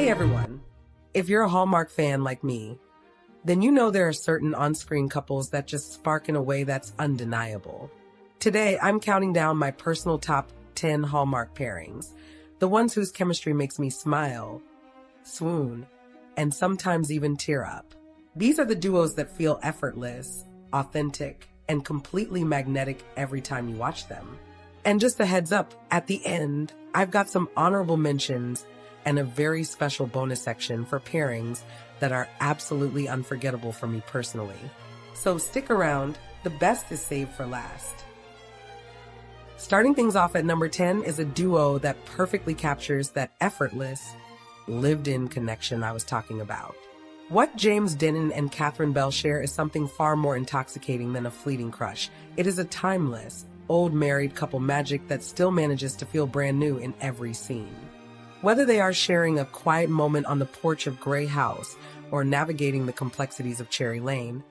Hey everyone! If you're a Hallmark fan like me, then you know there are certain on-screen couples that just spark in a way that's undeniable. Today, I'm counting down my personal top 10 Hallmark pairings, the ones whose chemistry makes me smile, swoon, and sometimes even tear up. These are the duos that feel effortless, authentic, and completely magnetic every time you watch them. And just a heads up, at the end, I've got some honorable mentions and a very special bonus section for pairings that are absolutely unforgettable for me personally. So stick around, the best is saved for last. Starting things off at number 10 is a duo that perfectly captures that effortless, lived-in connection I was talking about. What James Dennen and Catherine Bell share is something far more intoxicating than a fleeting crush. It is a timeless, old married couple magic that still manages to feel brand new in every scene. Whether they are sharing a quiet moment on the porch of Grey House or navigating the complexities of Cherry Lane,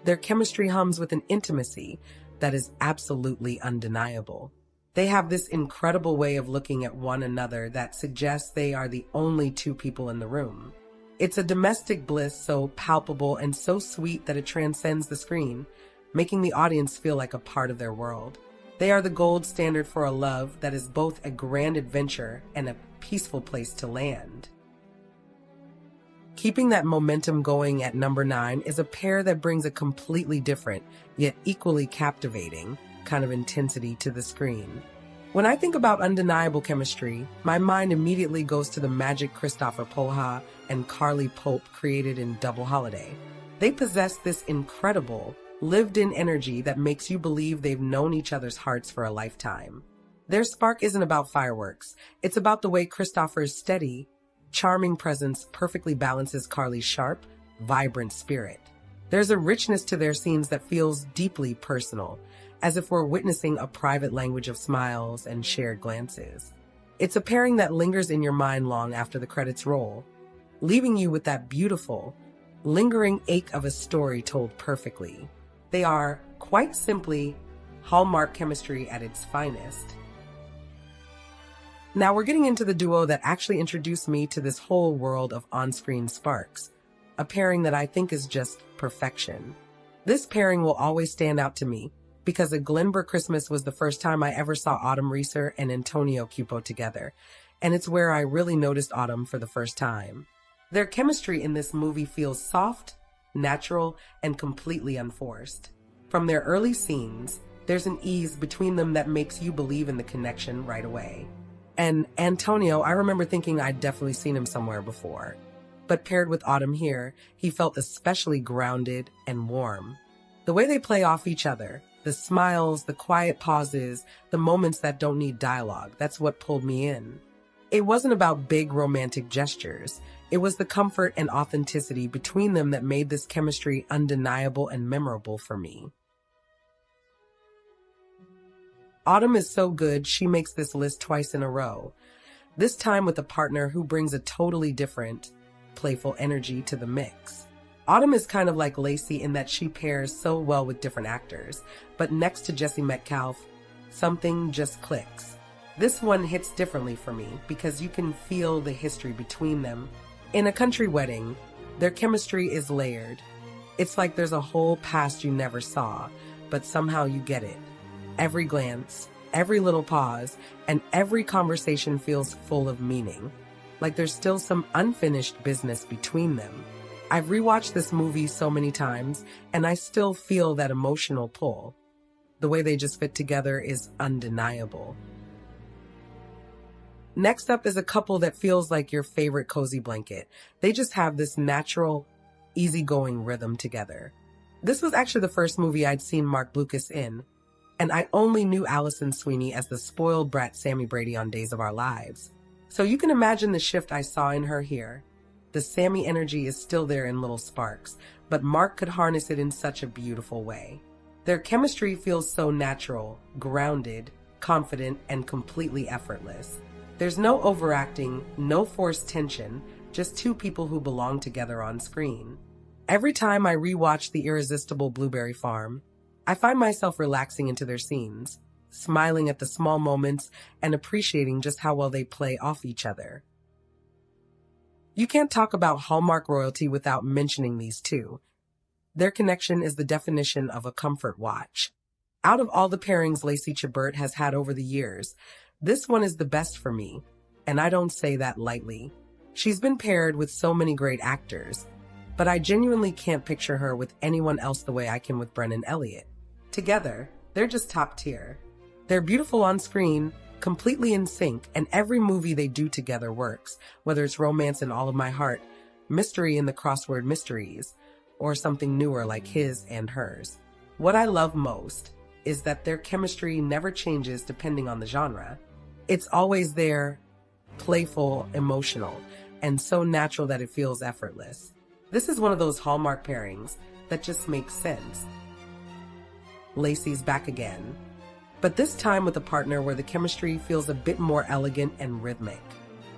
their chemistry hums with an intimacy that is absolutely undeniable. They have this incredible way of looking at one another that suggests they are the only two people in the room. It's a domestic bliss so palpable and so sweet that it transcends the screen, making the audience feel like a part of their world. They are the gold standard for a love that is both a grand adventure and a peaceful place to land. Keeping that momentum going at number 9 is a pair that brings a completely different, yet equally captivating, kind of intensity to the screen. When I think about undeniable chemistry, my mind immediately goes to the magic Christopher Polha and Carly Pope created in Double Holiday. They possess this incredible, lived-in energy that makes you believe they've known each other's hearts for a lifetime. Their spark isn't about fireworks. It's about the way Christopher's steady, charming presence perfectly balances Carly's sharp, vibrant spirit. There's a richness to their scenes that feels deeply personal, as if we're witnessing a private language of smiles and shared glances. It's a pairing that lingers in your mind long after the credits roll, leaving you with that beautiful, lingering ache of a story told perfectly. They are, quite simply, Hallmark chemistry at its finest. Now we're getting into the duo that actually introduced me to this whole world of on-screen sparks, a pairing that I think is just perfection. This pairing will always stand out to me because A Glenbrook Christmas was the first time I ever saw Autumn Reeser and Antonio Cupo together, and it's where I really noticed Autumn for the first time. Their chemistry in this movie feels soft, natural, and completely unforced. From their early scenes, there's an ease between them that makes you believe in the connection right away. And Antonio, I remember thinking I'd definitely seen him somewhere before. But paired with Autumn here, he felt especially grounded and warm. The way they play off each other, the smiles, the quiet pauses, the moments that don't need dialogue, that's what pulled me in. It wasn't about big romantic gestures. It was the comfort and authenticity between them that made this chemistry undeniable and memorable for me. Autumn is so good, she makes this list twice in a row. This time with a partner who brings a totally different, playful energy to the mix. Autumn is kind of like Lacey in that she pairs so well with different actors, but next to Jesse Metcalfe, something just clicks. This one hits differently for me because you can feel the history between them. In A Country Wedding, their chemistry is layered. It's like there's a whole past you never saw, but somehow you get it. Every glance, every little pause, and every conversation feels full of meaning. Like there's still some unfinished business between them. I've rewatched this movie so many times, and I still feel that emotional pull. The way they just fit together is undeniable. Next up is a couple that feels like your favorite cozy blanket. They just have this natural, easygoing rhythm together. This was actually the first movie I'd seen Mark Blucas in, and I only knew Allison Sweeney as the spoiled brat Sammy Brady on Days of Our Lives. So you can imagine the shift I saw in her here. The Sammy energy is still there in little sparks, but Mark could harness it in such a beautiful way. Their chemistry feels so natural, grounded, confident, and completely effortless. There's no overacting, no forced tension, just two people who belong together on screen. Every time I rewatch The Irresistible Blueberry Farm, I find myself relaxing into their scenes, smiling at the small moments and appreciating just how well they play off each other. You can't talk about Hallmark royalty without mentioning these two. Their connection is the definition of a comfort watch. Out of all the pairings Lacey Chabert has had over the years, this one is the best for me, and I don't say that lightly. She's been paired with so many great actors, but I genuinely can't picture her with anyone else the way I can with Brennan Elliott. Together, they're just top tier. They're beautiful on screen, completely in sync, and every movie they do together works, whether it's Romance in All of My Heart, Mystery in the Crossword Mysteries, or something newer like His and Hers. What I love most is that their chemistry never changes depending on the genre. It's always there, playful, emotional, and so natural that it feels effortless. This is one of those Hallmark pairings that just makes sense. Lacey's back again, but this time with a partner where the chemistry feels a bit more elegant and rhythmic.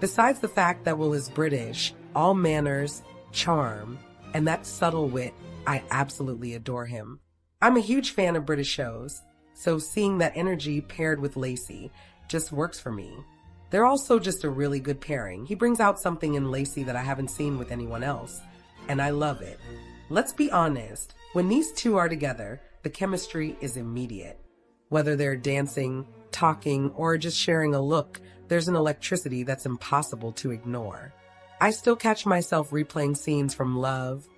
Besides the fact that Will is British, all manners, charm, and that subtle wit, I absolutely adore him. I'm a huge fan of British shows, so seeing that energy paired with Lacey just works for me. They're also just a really good pairing. He brings out something in Lacey that I haven't seen with anyone else, and I love it. Let's be honest, when these two are together, the chemistry is immediate. Whether they're dancing, talking, or just sharing a look, there's an electricity that's impossible to ignore. I still catch myself replaying scenes from Love,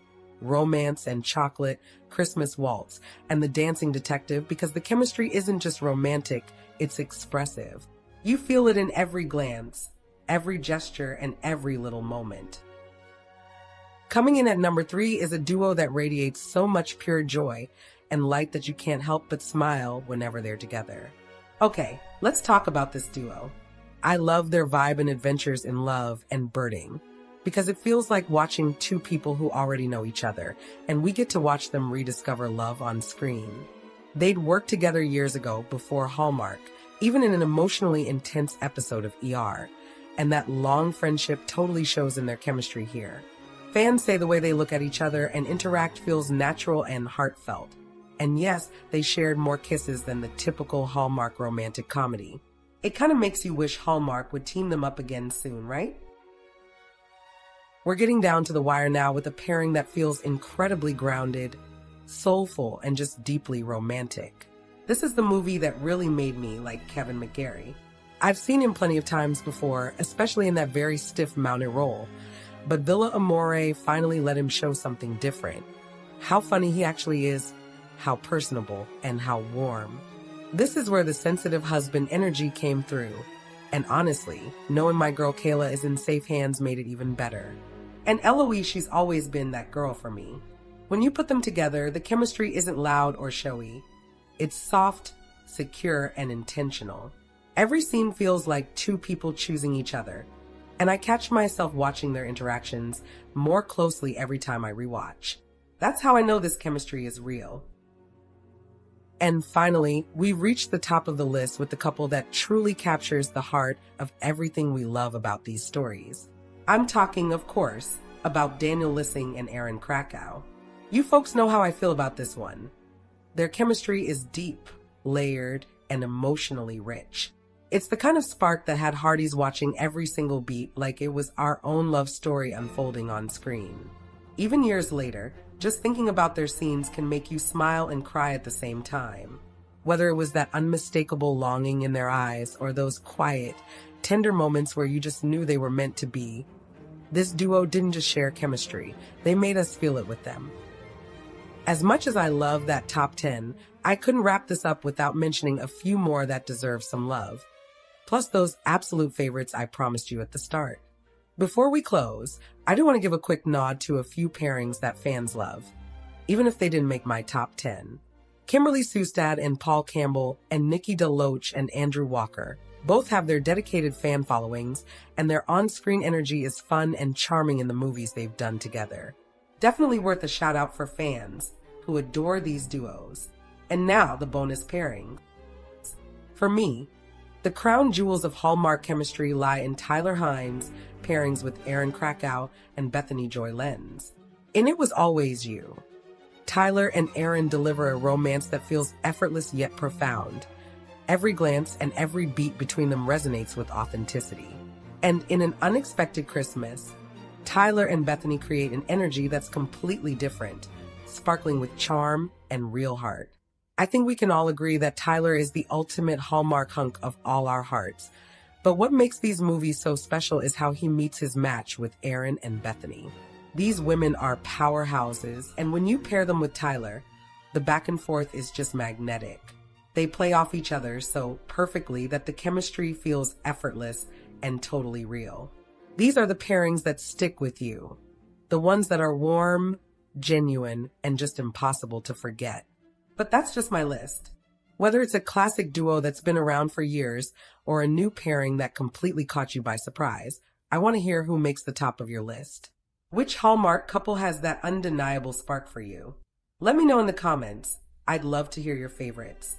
Romance and Chocolate, Christmas Waltz, and The Dancing Detective because the chemistry isn't just romantic, it's expressive. You feel it in every glance, every gesture, and every little moment. Coming in at number 3 is a duo that radiates so much pure joy and light that you can't help but smile whenever they're together. Okay, let's talk about this duo. I love their vibe and adventures in Love and Birding because it feels like watching two people who already know each other, and we get to watch them rediscover love on screen. They'd worked together years ago before Hallmark, even in an emotionally intense episode of ER, and that long friendship totally shows in their chemistry here. Fans say the way they look at each other and interact feels natural and heartfelt. And yes, they shared more kisses than the typical Hallmark romantic comedy. It kind of makes you wish Hallmark would team them up again soon, right? We're getting down to the wire now with a pairing that feels incredibly grounded, soulful, and just deeply romantic. This is the movie that really made me like Kevin McGarry. I've seen him plenty of times before, especially in that very stiff mounted role, but Villa Amore finally let him show something different. How funny he actually is, how personable, and how warm. This is where the sensitive husband energy came through, and honestly, knowing my girl Kayla is in safe hands made it even better. And Eloise, she's always been that girl for me. When you put them together, the chemistry isn't loud or showy. It's soft, secure, and intentional. Every scene feels like two people choosing each other, and I catch myself watching their interactions more closely every time I rewatch. That's how I know this chemistry is real. And finally, we've reached the top of the list with the couple that truly captures the heart of everything we love about these stories. I'm talking, of course, about Daniel Lissing and Aaron Krakow. You folks know how I feel about this one. Their chemistry is deep, layered, and emotionally rich. It's the kind of spark that had Hearties watching every single beat like it was our own love story unfolding on screen. Even years later, just thinking about their scenes can make you smile and cry at the same time. Whether it was that unmistakable longing in their eyes or those quiet, tender moments where you just knew they were meant to be, this duo didn't just share chemistry, they made us feel it with them. As much as I love that top 10, I couldn't wrap this up without mentioning a few more that deserve some love. Plus those absolute favorites I promised you at the start. Before we close, I do want to give a quick nod to a few pairings that fans love, even if they didn't make my top 10. Kimberly Sustad and Paul Campbell and Nikki DeLoach and Andrew Walker both have their dedicated fan followings, and their on-screen energy is fun and charming in the movies they've done together. Definitely worth a shout out for fans who adore these duos. And now the bonus pairing. For me, the crown jewels of Hallmark chemistry lie in Tyler Hynes' pairings with Aaron Krakow and Bethany Joy Lenz. In It Was Always You, Tyler and Aaron deliver a romance that feels effortless yet profound. Every glance and every beat between them resonates with authenticity. And in An Unexpected Christmas, Tyler and Bethany create an energy that's completely different, sparkling with charm and real heart. I think we can all agree that Tyler is the ultimate Hallmark hunk of all our hearts. But what makes these movies so special is how he meets his match with Aaron and Bethany. These women are powerhouses, and when you pair them with Tyler, the back and forth is just magnetic. They play off each other so perfectly that the chemistry feels effortless and totally real. These are the pairings that stick with you, the ones that are warm, genuine, and just impossible to forget. But that's just my list. Whether it's a classic duo that's been around for years or a new pairing that completely caught you by surprise, I want to hear who makes the top of your list. Which Hallmark couple has that undeniable spark for you? Let me know in the comments. I'd love to hear your favorites.